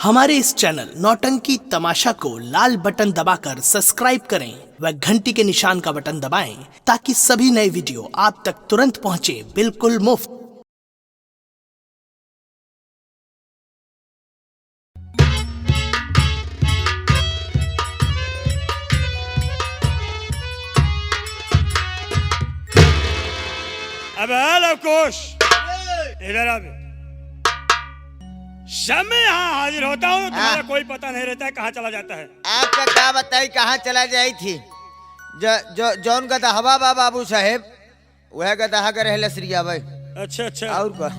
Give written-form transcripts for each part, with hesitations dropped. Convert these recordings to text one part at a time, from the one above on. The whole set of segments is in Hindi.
हमारे इस चैनल नौटंकी तमाशा को लाल बटन दबाकर सब्सक्राइब करें व घंटी के निशान का बटन दबाएं ताकि सभी नए वीडियो आप तक तुरंत पहुंचे बिल्कुल मुफ्त। अब लवकुश इधर अब जब मैं यहाँ हाजिर होता हूँ तुम्हारा कोई पता नहीं रहता है कहाँ चला जाता है। आपका क्या बताई कहाँ चला जाई थी। जौन गदा हवा बा बाबू साहेब वह गदा कर है लसरिया भाई। अच्छा अच्छा और का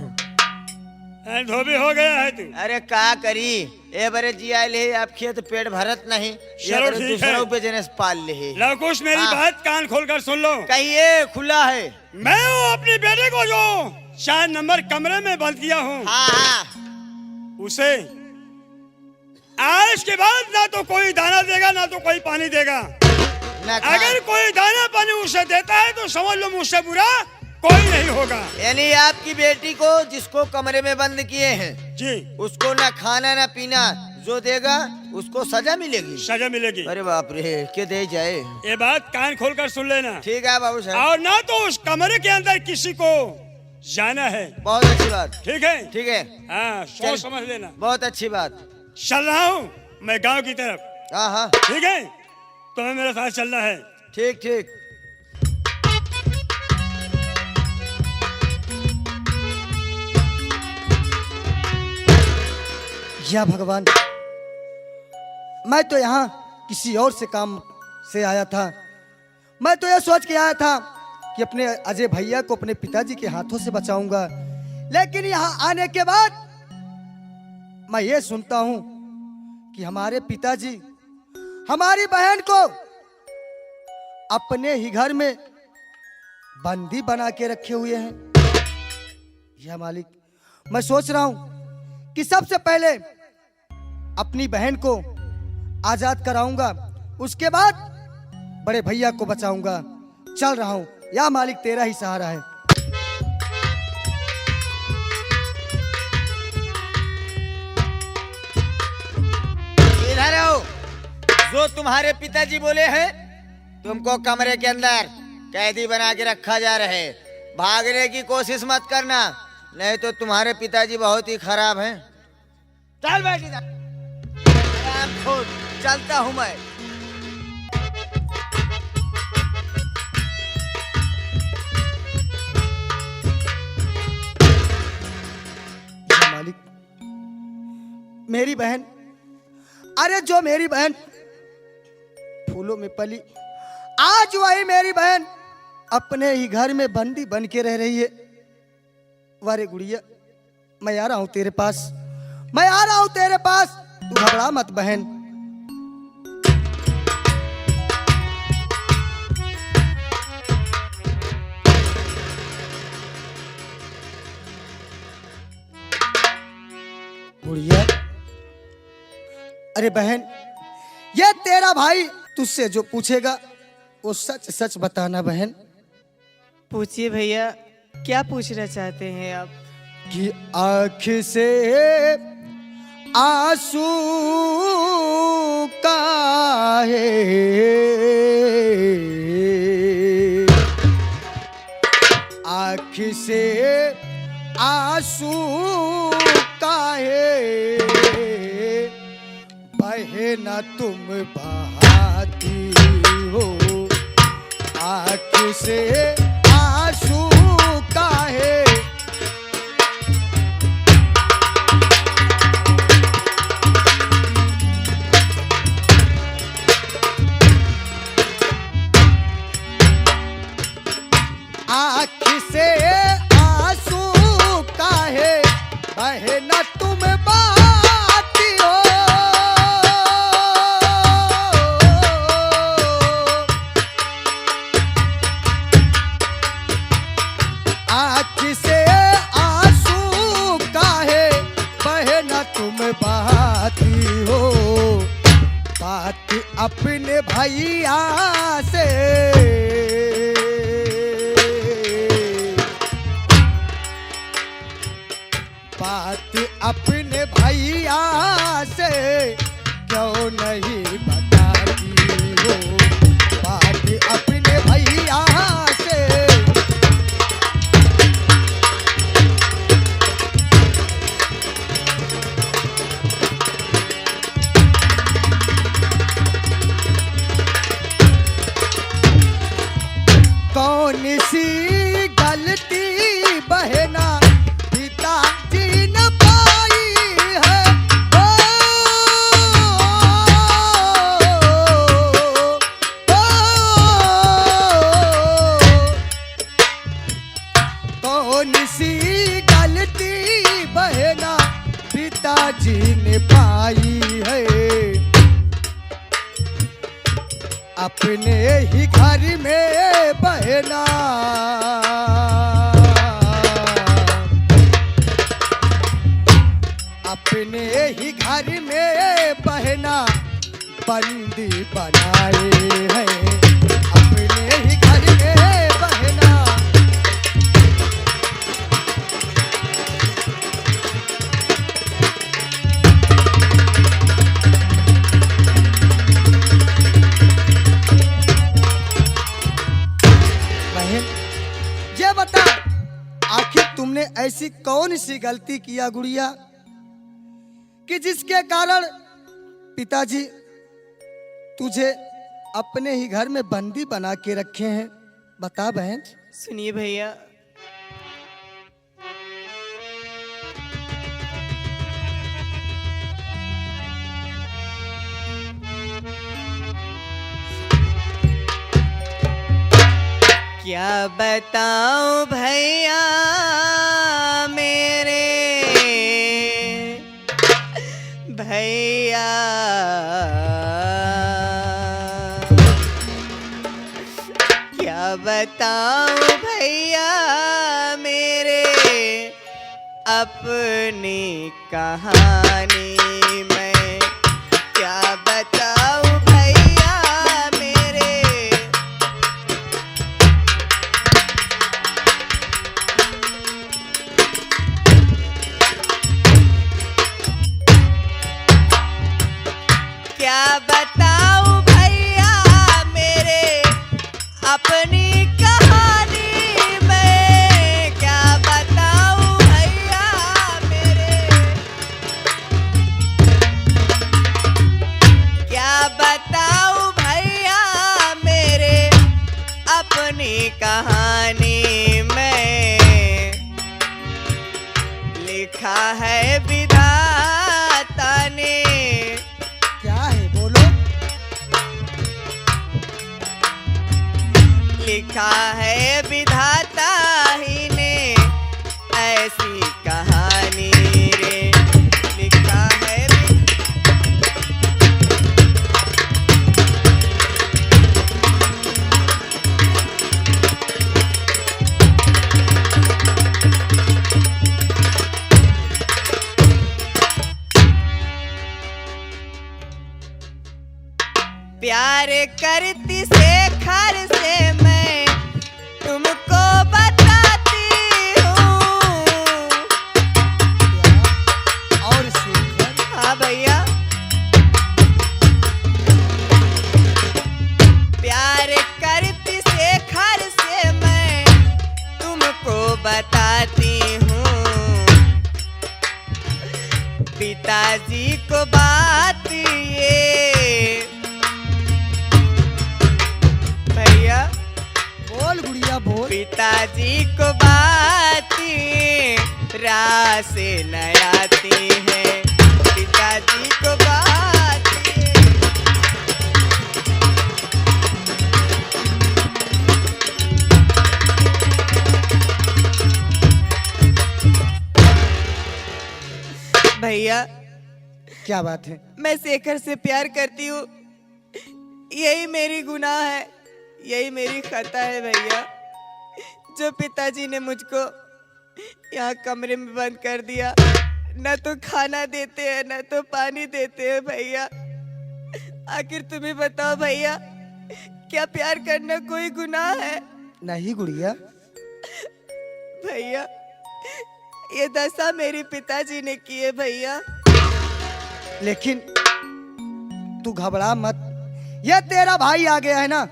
धोबी हो गया है तू। अरे का करी ए बरे जी आए ले आप खेत पेट भरत नहीं चलो ठीक है। दूसरों पे जने पाल ले लवकुश मेरी बात कान खोलकर सुन लो। कहिए खुला है। मैं हूँ अपनी बेटे को जो 4 नंबर कमरे में बंद किया हूँ। हाँ उसे आज के बाद ना तो कोई दाना देगा ना तो कोई पानी देगा। अगर कोई दाना पानी उसे देता है तो समझ लो मुझसे बुरा कोई नहीं होगा। यानी आपकी बेटी को जिसको कमरे में बंद किए हैं जी उसको ना खाना ना पीना जो देगा उसको सजा मिलेगी। सजा मिलेगी। अरे बाप रे के दे जाए। ये बात कान खोलकर सुन लेना। ठीक है बाबू साहब। और ना तो उस कमरे के अंदर किसी को जाना है। बहुत अच्छी बात। ठीक है ठीक है हाँ सोच समझ लेना। बहुत अच्छी बात। चल रहा हूँ मैं गांव की तरफ। हाँ हाँ ठीक है तुम्हें मेरे साथ चलना है। ठीक ठीक। या भगवान, मैं तो यहाँ किसी और से काम से आया था। मैं तो यह सोच के आया था कि अपने अजय भैया को अपने पिताजी के हाथों से बचाऊंगा, लेकिन यहाँ आने के बाद मैं ये सुनता हूँ कि हमारे पिताजी हमारी बहन को अपने ही घर में बंदी बना के रखे हुए हैं। यह मालिक, मैं सोच रहा हूँ कि सबसे पहले अपनी बहन को आजाद कराऊंगा, उसके बाद बड़े भैया को बचाऊंगा। चल रहा हूं, या मालिक तेरा ही सहारा है। इधर आओ। जो तुम्हारे पिताजी बोले हैं तुमको कमरे के अंदर कैदी बना के रखा जा रहा है। भागने की कोशिश मत करना नहीं तो तुम्हारे पिताजी बहुत ही खराब हैं। चल बैठ इधर। चलता हूं मैं। मालिक, मेरी बहन, अरे जो मेरी बहन फूलों में पली, आज वही मेरी बहन अपने ही घर में बंदी बन के रह रही है। वारे गुड़िया, मैं आ रहा हूं तेरे पास, मैं आ रहा हूं तेरे पास, तू घबरा मत बहन। गुड़िया, अरे बहन, ये तेरा भाई तुझसे जो पूछेगा वो सच सच बताना बहन। पूछिए भैया, क्या पूछना चाहते हैं आप? कि आँख से आंसू काहे, आँख से आंसू काहे, बहे न तुम बहाती हो, आँख से आंसू काहे। आँख से आंसू काहे, बहे न तुम बहाती हो, आँख से आंसू काहे, बहे न तुम बहाती हो, बात अपने भैया से बात अपने भैया से नहीं बताती हो बात अपने भैया से। कौन सी गलती बहना पिताजी न पाई है, कौन सी गलती बहना पिताजी ने पाई है, अपने ही घर में बहना अपने ही घर में बहना बंदी बनाए हैं, अपने ही घर में बहना। ये बता आखिर तुमने ऐसी कौन सी गलती किया गुड़िया कि जिसके कारण पिताजी तुझे अपने ही घर में बंदी बना के रखे हैं? बता बहन। सुनिए भैया, क्या बताऊं भैया मेरे भैया, क्या बताऊं भैया मेरे अपनी कहानी में, क्या बताऊं भैया मेरे। क्या बताऊं भैया मेरे अपनी कहानी में, क्या बताऊं भैया मेरे, क्या बताऊं भैया मेरे अपनी कहानी में। लिखा है विधाता ने, क्या है बोलो। लिखा है विधाता ही ने ऐसी कहानी रे, लिखा है प्यार करती शेखर से मैं तुमको बताती हूँ। और शेखर? हाँ भैया, प्यार करती शेखर से मैं तुमको बताती हूँ। पिताजी को बात ये भैया, बोल गुड़िया बोल। पिताजी को बात राह से न आती है, पिताजी को बात भैया। क्या बात है? मैं शेखर से प्यार करती हूँ, यही मेरी गुनाह है, यही मेरी खता है भैया। जो पिताजी ने मुझको यहाँ कमरे में बंद कर दिया, न तो खाना देते हैं न तो पानी देते हैं भैया। आखिर तुम्हें बताओ भैया, क्या प्यार करना कोई गुनाह है? नहीं गुड़िया। भैया ये दशा मेरे पिताजी ने की है भैया। लेकिन तू घबरा मत, ये तेरा भाई आ गया है ना,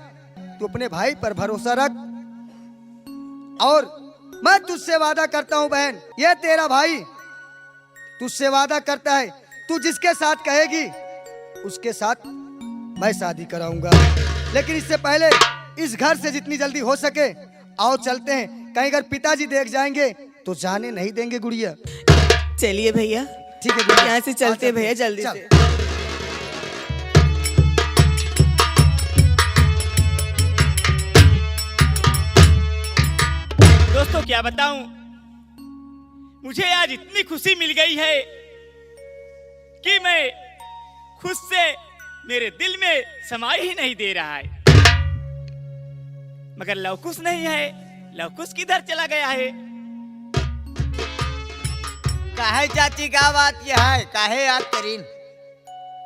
तू अपने भाई पर भरोसा रख। और मैं तुझसे वादा करता हूं बहन, ये तेरा भाई तुझसे वादा करता है, तू जिसके साथ कहेगी उसके साथ मैं शादी कराऊंगा। लेकिन इससे पहले इस घर से जितनी जल्दी हो सके आओ चलते हैं, कहीं अगर पिताजी देख जाएंगे तो जाने नहीं देंगे गुड़िया। चलिए भैया, ठीक है गुड़िया, यहाँ से चलते चल, भैया जल्दी चल। से। दोस्तों क्या बताऊं, मुझे आज इतनी खुशी मिल गई है कि मैं खुद से मेरे दिल में समाई ही नहीं दे रहा है। मगर लवकुश नहीं है, लवकुश किधर चला गया है? काहे चाची का बात यह है, काहे याद करीन?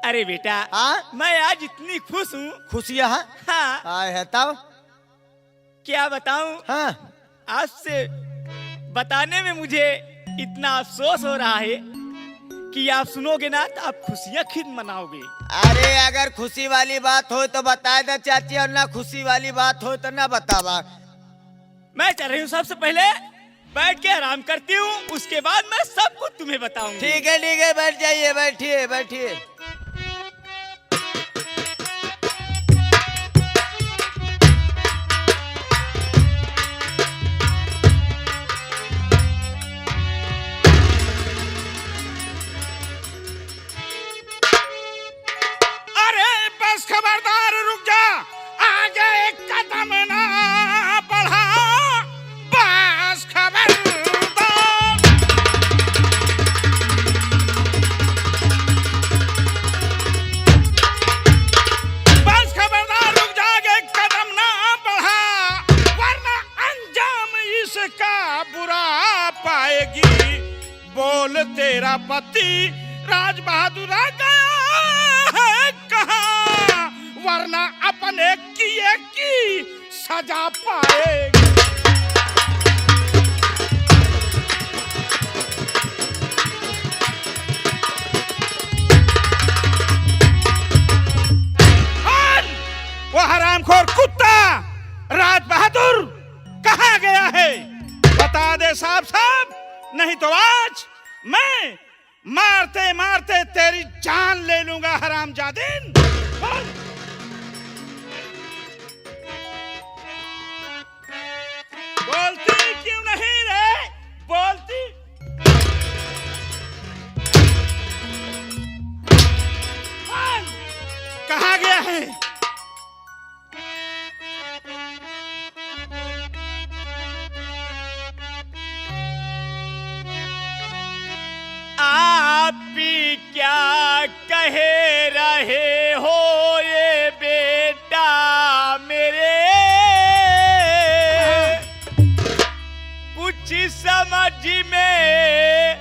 अरे बेटा, हाँ? मैं आज इतनी खुश हूँ। खुशियाँ हाँ, आए है तब। क्या बताऊं, हाँ आपसे बताने में मुझे इतना अफसोस हो रहा है कि आप सुनोगे ना तो आप खुशियाँ खुद मनाओगे। अरे अगर खुशी वाली बात हो तो बता दे चाची, और ना खुशी वाली बात हो तो ना बतावा। मैं चल रही हूँ, सबसे पहले बैठ के आराम करती हूँ, उसके बाद मैं सब कुछ तुम्हें बताऊंगी। ठीक है, बैठ जाइए, बैठिए बैठिए। अरे बस खबरदार, रुक जा, आगे एक कदम ना बढ़ा, बस खबरदार। बस खबरदार, रुक जा, आगे एक कदम ना बढ़ा, वरना अंजाम इसका बुरा पाएगी। बोल तेरा पति राज बहादुर आ गया है कहाँ, वरना अपने किए की सजा पाएगी। और वो हरामखोर कुत्ता राज बहादुर कहाँ गया है, बता दे साहब साहब, नहीं तो आज मैं मारते मारते तेरी जान ले लूंगा हरामजादिन। बोल। बोलती क्यों नहीं रे, बोलती। बोल, कहाँ गया है? आप भी क्या कहे रहे हो ये बेटा मेरे, कुछ समझ में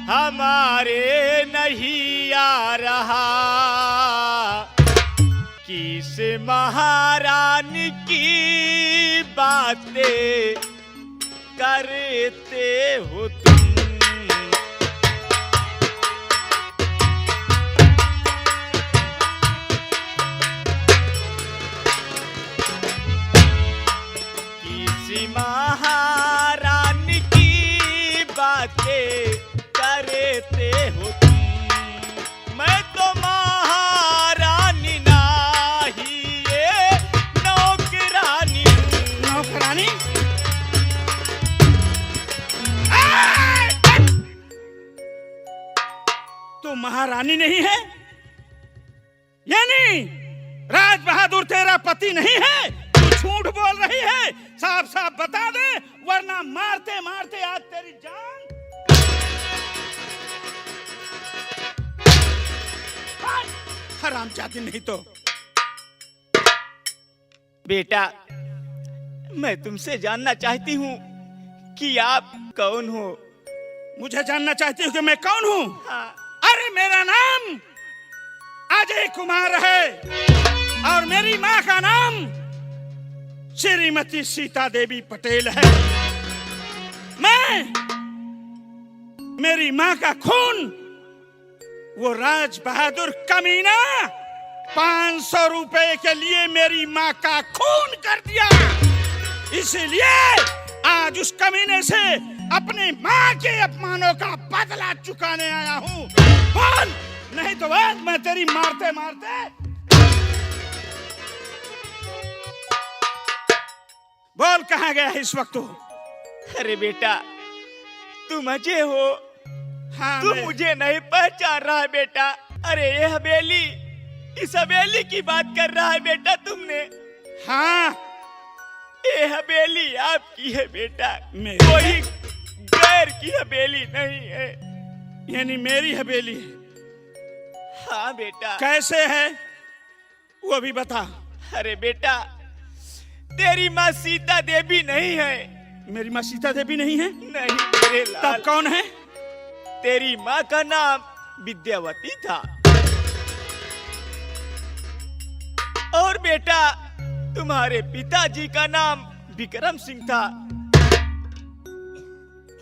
हमारे नहीं आ रहा, किस महारानी की बातें करते हो तुम। किसी महारानी की बातें करते हो तुम, मैं तो महारानी नहीं ये नौकरानी हूँ। नौकरानी? तू महारानी नहीं है, यानी राज बहादुर तेरा पति नहीं है, तू झूठ बोल रही है, साफ साफ बता दे, वरना मारते मारते आज तेरी जान। हरामजादी नहीं तो। बेटा, मैं तुमसे जानना चाहती हूँ कि आप कौन हो। मुझे जानना चाहती हूँ कि मैं कौन हूँ? हाँ। अरे मेरा नाम अजय कुमार है और मेरी माँ का नाम श्रीमती सीता देवी पटेल है। मेरी माँ का खून वो राज बहादुर कमीना 500 रुपए के लिए मेरी माँ का खून कर दिया। इसलिए आज उस कमीने से अपनी माँ के अपमानों का बदला चुकाने आया हूँ। बोल, नहीं तो आज मैं तेरी मारते मारते। बोल, कहाँ गया है इस वक्त तू? अरे बेटा, तुम अजय हो। हाँ, तू मुझे नहीं पहचान रहा है बेटा। अरे ये हवेली, इस हवेली की बात कर रहा है बेटा तुमने। हाँ, ये हवेली आपकी है बेटा, मेरी कोई गैर की हवेली नहीं है। यानी मेरी हवेली है? हाँ बेटा। कैसे है वो भी बता। अरे बेटा, तेरी माँ सीता देवी नहीं है। मेरी माँ सीता देवी नहीं है? नहीं मेरे लाल। तब कौन है? तेरी माँ का नाम विद्यावती था। और बेटा, तुम्हारे पिताजी का नाम विक्रम सिंह था।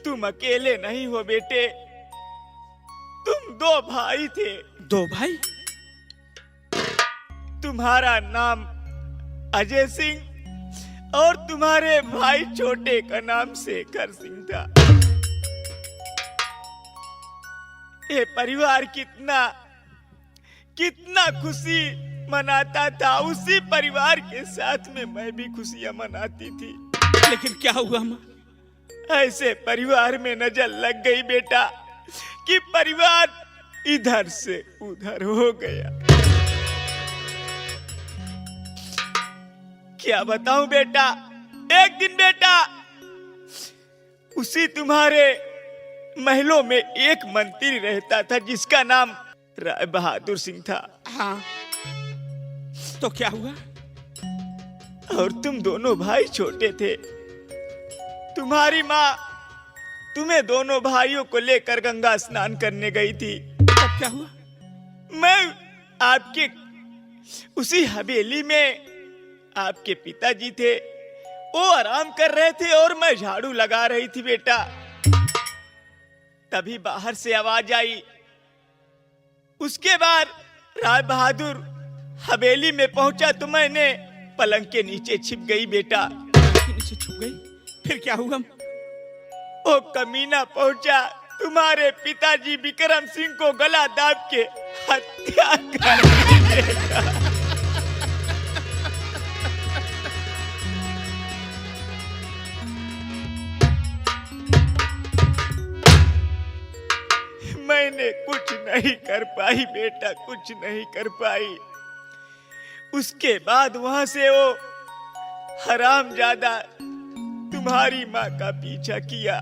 तुम अकेले नहीं हो बेटे, तुम 2 भाई थे। 2 भाई? तुम्हारा नाम अजय सिंह और तुम्हारे भाई छोटे का नाम शेखर सिंह था। ये परिवार कितना कितना खुशी मनाता था। उसी परिवार के साथ में मैं भी खुशियां मनाती थी। लेकिन क्या हुआ माँ? ऐसे परिवार में नजर लग गई बेटा कि परिवार इधर से उधर हो गया। क्या बताऊं बेटा, एक दिन बेटा उसी तुम्हारे महलों में एक मंत्री रहता था जिसका नाम राय बहादुर सिंह था। हाँ, तो क्या हुआ? और तुम दोनों भाई छोटे थे। तुम्हारी माँ तुम्हें दोनों भाइयों को लेकर गंगा स्नान करने गई थी। तब क्या हुआ? मैं आपके उसी हवेली में आपके पिताजी थे, वो आराम कर रहे थे और मैं झाड़ू लगा रही थी बेटा। तभी बाहर से आवाज आई। उसके बाद राय बहादुर हवेली में पहुंचा तो मैंने पलंग के नीचे छिप गई बेटा। नीचे छुप गई? फिर क्या हुआ? वो कमीना पहुंचा, तुम्हारे पिताजी विक्रम सिंह को गला दाब के हत्या कर दी। मैंने कुछ नहीं कर पाई बेटा, कुछ नहीं कर पाई। उसके बाद वहां से वो हरामजादा तुम्हारी माँ का पीछा किया,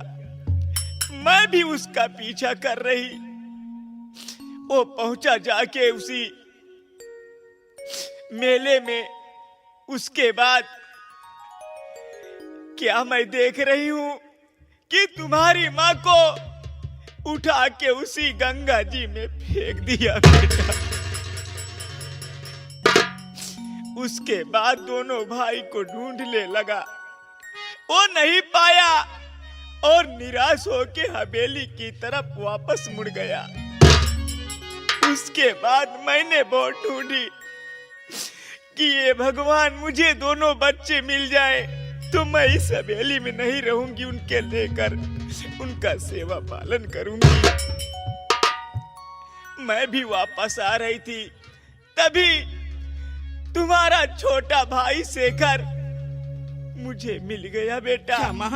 मैं भी उसका पीछा कर रही। वो पहुंचा जाके उसी मेले में। उसके बाद क्या मैं देख रही हूं कि तुम्हारी माँ को उठा के उसी गंगा जी में फेंक दिया बेटा। उसके बाद दोनों भाई को ढूंढने लगा, वो नहीं पाया और निराश होके हवेली की तरफ वापस मुड़ गया। उसके बाद मैंने बहुत ढूंढी कि ये भगवान मुझे दोनों बच्चे मिल जाए तो मैं इस हवेली में नहीं रहूंगी, उनके लेकर उनका सेवा पालन करूंगी। मैं भी वापस आ रही थी, तभी तुम्हारा छोटा भाई शेखर मुझे मिल गया बेटा। क्या माँ,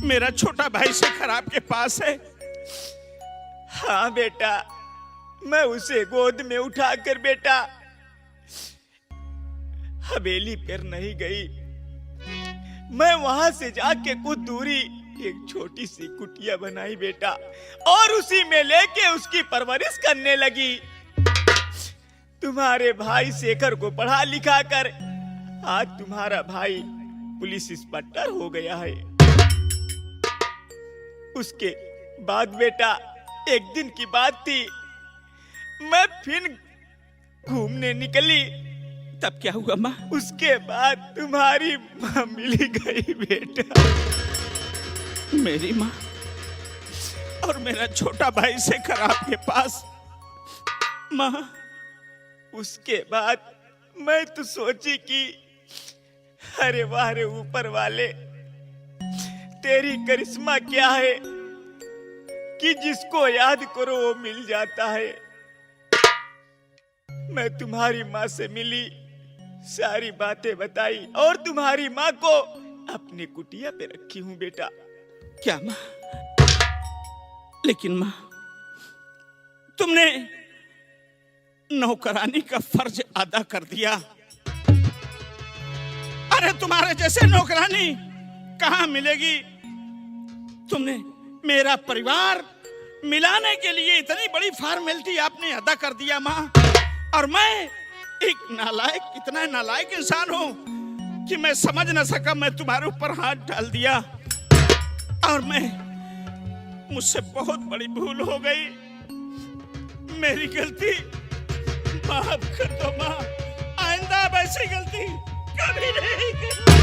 मेरा छोटा भाई शेखर आपके पास है? हाँ बेटा, मैं उसे गोद में उठाकर बेटा हवेली पर नहीं गई। मैं वहां से जाके कुछ दूरी एक छोटी सी कुटिया बनाई बेटा और उसी में लेके उसकी परवरिश करने लगी। तुम्हारे भाई शेखर को पढ़ा लिखा कर आज तुम्हारा भाई पुलिस इंस्पेक्टर हो गया है। उसके बाद बेटा एक दिन की बात थी, मैं फिर घूमने निकली। तब क्या हुआ माँ? उसके बाद तुम्हारी माँ मिल गई बेटा। मेरी माँ और मेरा छोटा भाई शेखर आपके पास? माँ, उसके बाद मैं तो सोची कि अरे वाह रे ऊपर वाले, तेरी करिश्मा क्या है कि जिसको याद करो वो मिल जाता है। मैं तुम्हारी माँ से मिली, सारी बातें बताई और तुम्हारी माँ को अपनी कुटिया पे रखी हूँ बेटा। क्या माँ? लेकिन माँ, तुमने नौकरानी का फर्ज अदा कर दिया। अरे तुम्हारे जैसे नौकरानी कहाँ मिलेगी? तुमने मेरा परिवार मिलाने के लिए इतनी बड़ी फॉर्मेलिटी आपने अदा कर दिया माँ। और मैं एक नालायक, इतना नालायक इंसान हूं कि मैं समझ न सका, मैं तुम्हारे ऊपर हाथ डाल दिया। और मुझसे बहुत बड़ी भूल हो गई, मेरी गलती माफ कर दो माँ। आइंदा वैसी गलती कभी नहीं करूंगा।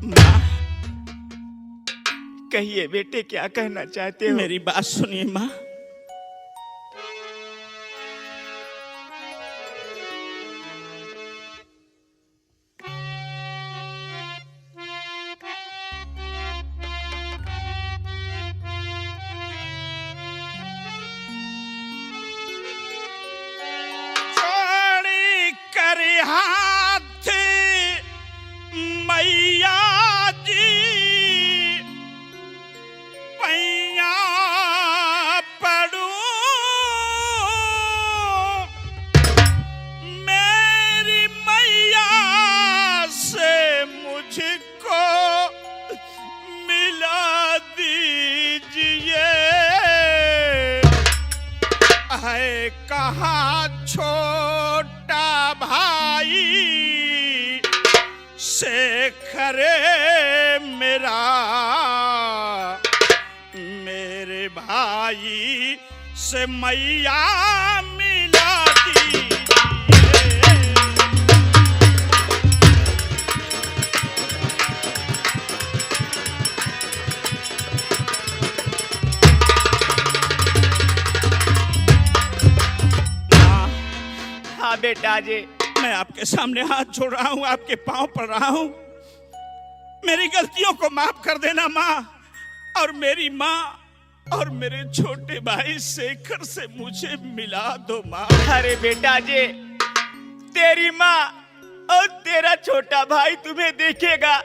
माँ, कहिए बेटे, क्या कहना चाहते हो? मेरी बात सुनिए माँ। हाथ मैया जी पैया पड़ू, मेरी मैया से मुझको मिला दीजिए। है कहाँ छोटा भाई शेखर मेरा, मेरे भाई से मैया मिला दीजिए। हाँ बेटा जी, मैं आपके सामने हाथ जोड़ रहा हूँ, आपके पांव पड़ रहा हूँ। मेरी गलतियों को माफ कर देना माँ, और मेरी माँ और मेरे छोटे भाई शेखर से मुझे मिला दो माँ। अरे बेटा जी, तेरी माँ और तेरा छोटा भाई तुम्हें देखेगा,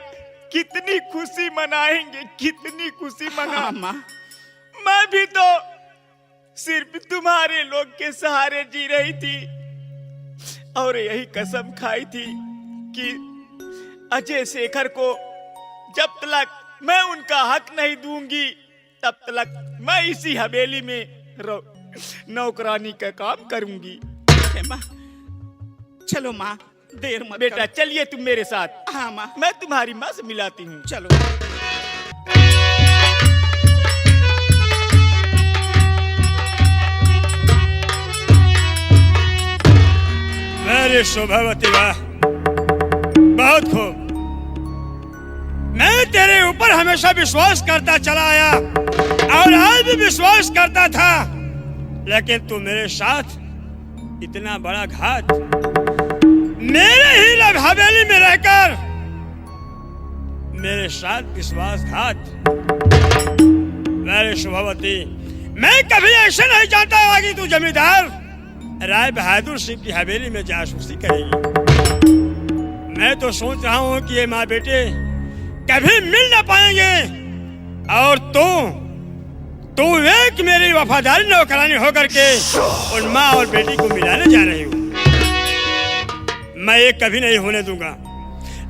कितनी खुशी मनाएंगे, कितनी खुशी मना। हाँ माँ। मैं भी तो सिर्फ तुम्हारे लोग के सहारे जी रही थी और यही कसम खाई थी कि अजय शेखर को जब तक मैं उनका हक नहीं दूंगी तब तक मैं इसी हवेली में नौकरानी का काम करूंगी। माँ चलो माँ, देर मत बेटा करो। चलिए तुम मेरे साथ। हाँ माँ, मैं तुम्हारी माँ से मिलाती हूँ। चलो। मेरी शोभावती वाह, बहुत खूब। मैं तेरे ऊपर हमेशा विश्वास करता चला आया और आज भी विश्वास करता था, लेकिन तू मेरे साथ इतना बड़ा घात, मेरे ही हवेली में रहकर मेरे साथ विश्वासघात। मेरी शोभावती, मैं कभी ऐसे नहीं जानता था कि तू जमींदार राय बहादुर सिंह की हवेली में जासूसी करेगी। मैं तो सोच रहा हूँ कि ये माँ बेटे कभी मिल ना पाएंगे, और तू एक मेरी वफादारी नौकरानी होकर के उन माँ और बेटी को मिलाने जा रही हूँ। मैं ये कभी नहीं होने दूंगा,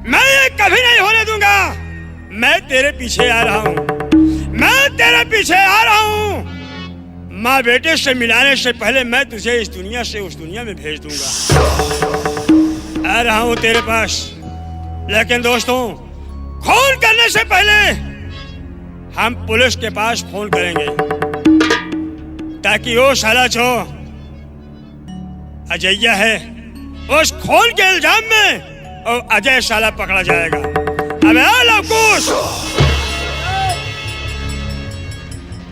मैं ये कभी नहीं होने दूंगा। मैं तेरे पीछे आ रहा हूँ, मैं तेरे पीछे आ रहा हूँ। माँ बेटे से मिलाने से पहले मैं तुझे इस दुनिया से उस दुनिया में भेज दूंगा। आ रहा हूँ तेरे पास, लेकिन दोस्तों, फोन करने से पहले हम पुलिस के पास फोन करेंगे, ताकि वो साला जो अजय है उस खून के इल्जाम में और अजय साला पकड़ा जाएगा। अबे लवकुश,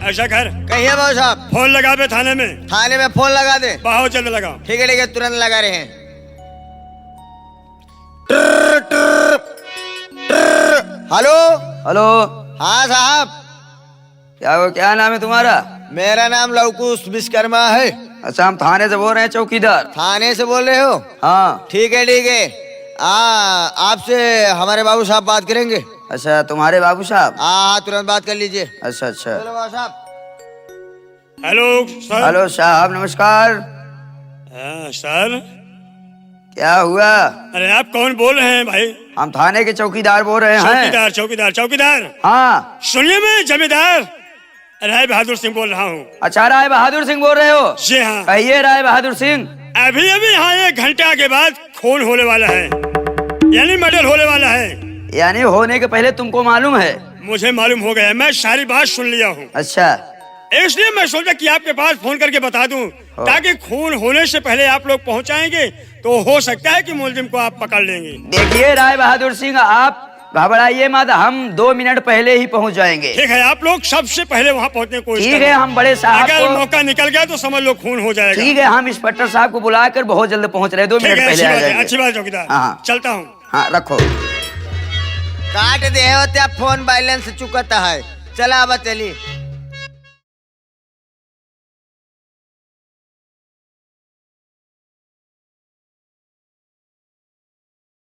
ऐसा कर, कहिए बाबू साहब। फोन लगा पे थाने में। थाने में फोन लगा दे। बहुत जल्द लगाओ। ठीक है तुरंत लगा रहे हैं। हेलो हेलो, हाँ साहब। क्या नाम है तुम्हारा? मेरा नाम लवकुश विश्वकर्मा है। अच्छा, हम थाने से बोल रहे हैं, चौकीदार। थाने से बोल रहे हो? हाँ। ठीक है। आपसे हमारे बाबू साहब बात करेंगे। अच्छा, तुम्हारे बाबू साहब? हाँ, तुरंत बात कर लीजिए। अच्छा। चलो बाबू साहब। Hello sir. हेलो साहब, नमस्कार। हाँ सर। क्या हुआ? अरे आप कौन बोल रहे हैं भाई? हम थाने के चौकीदार बोल रहे हैं। चौकीदार। हाँ। सुनिए, मैं जमींदार राय बहादुर सिंह बोल रहा हूँ। अच्छा, राय बहादुर सिंह बोल रहे हो? जी हाँ। कहिए राय बहादुर सिंह। अभी यहाँ 1 घंटा के बाद खून होने वाला है, यानी मर्डर होने वाला है। यानी होने के पहले तुमको मालूम है? मुझे मालूम हो गया, मैं सारी बात सुन लिया हूँ। अच्छा। इसलिए मैं सोचा कि आपके पास फोन करके बता दूं, ताकि खून होने से पहले आप लोग पहुंचाएंगे तो हो सकता है कि मुलजिम को आप पकड़ लेंगे। देखिए राय बहादुर सिंह, आप घबराइए मत, हम 2 मिनट पहले ही पहुंच जाएंगे। ठीक है, आप लोग सबसे पहले वहाँ पहुँचने की कोशिश ठीक है, हम बड़े साहब अगर को। मौका निकल गया तो समझ लो खून हो जाएगा। ठीक है, हम इंस्पेक्टर साहब को बुलाकर बहुत जल्द पहुंच रहे हैं, 2 मिनट पहले आ जाएंगे। अच्छी बात चौकीदार। हाँ। चलता हूँ। हाँ, रखो। काट दे होते फोन बैलेंस चुकता है। चला अब चली।